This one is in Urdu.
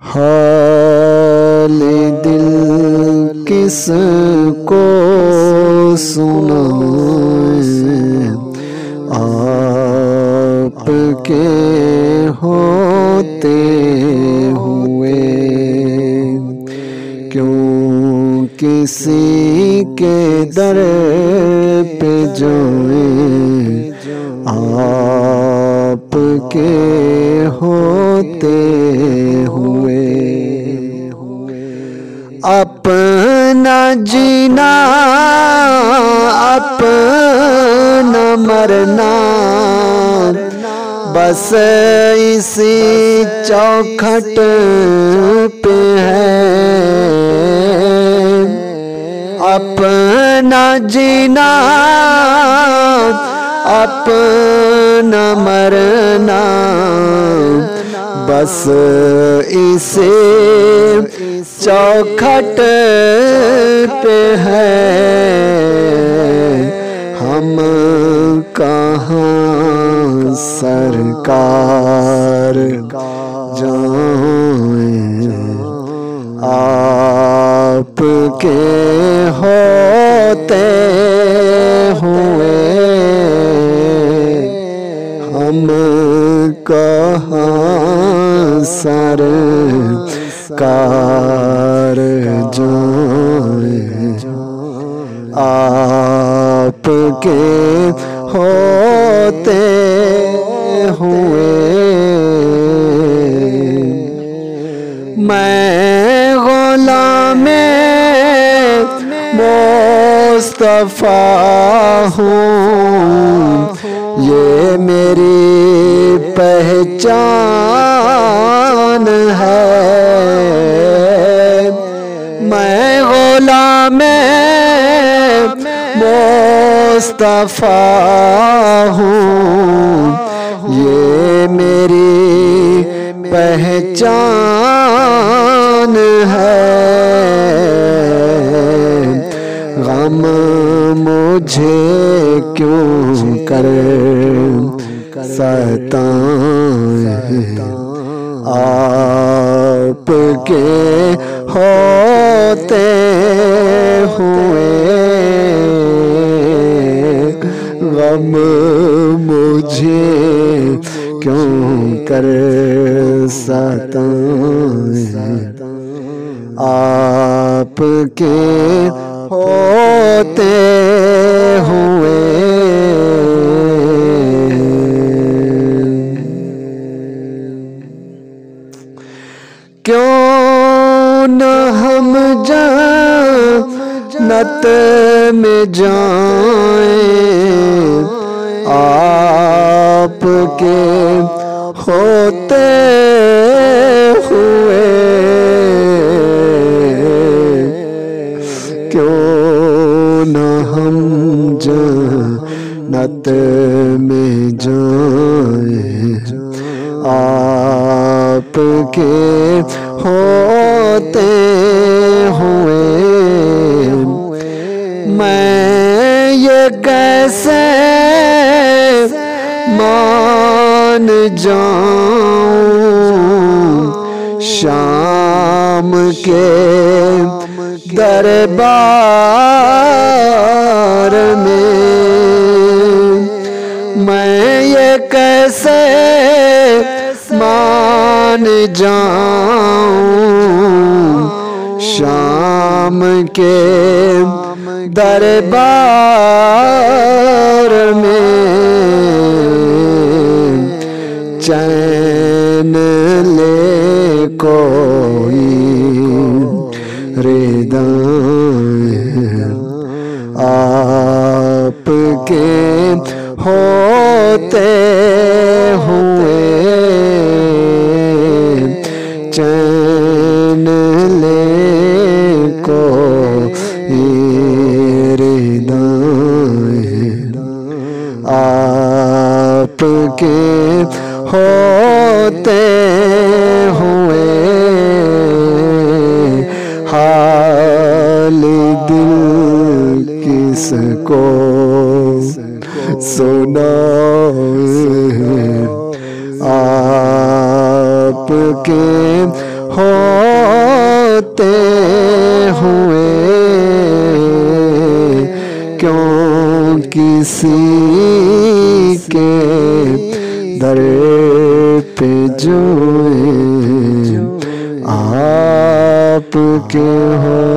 حال دل کس کو سنائیں، آپ کے ہوتے ہوئے کیوں کسی کے در پہ جائیں، آپ کے ہوتے ہوئے اپنا جینا اپنا مرنا بس اسی چوکھٹ پہ ہے، اپنا جینا اپنا مرنا بس اسے چوکھٹ پہ ہے، ہم کہاں سرکار جائیں، آپ کے ہوتے ہوئے ہم کہاں سرکار جائیں، آپ کے ہوتے ہوئے میں غلام مصطفیٰ ہوں، یہ میری پہچان ہے، میں غلام مصطفیٰ ہوں، یہ میری پہچان ہے، غم مجھے کیوں کر ستائیں، آپ کے ہوتے ہوئے غم مجھے کیوں کر ستائیں، آپ کے ہوتے ہوئے کیوں نہ ہم جنت میں جائیں، آپ کے ہوتے ہوئے کیوں نہ ہم جنت میں جائیں، آپ کے ہوتے ہوئے میں یہ کیسے مان جاؤں، شام کے دربار میں یہ کیسے مان جاؤں، شام کے دربار میں چین لے کوئی ردائیں، آپ کے ہوتے ہوئے چین لے کوئی ردائیں، آپ کے ہوتے ہوئے حال دل کس کو سنائیں، آپ کے ہو کیوں کسی کے در پہ جوئیں آپ کے ہو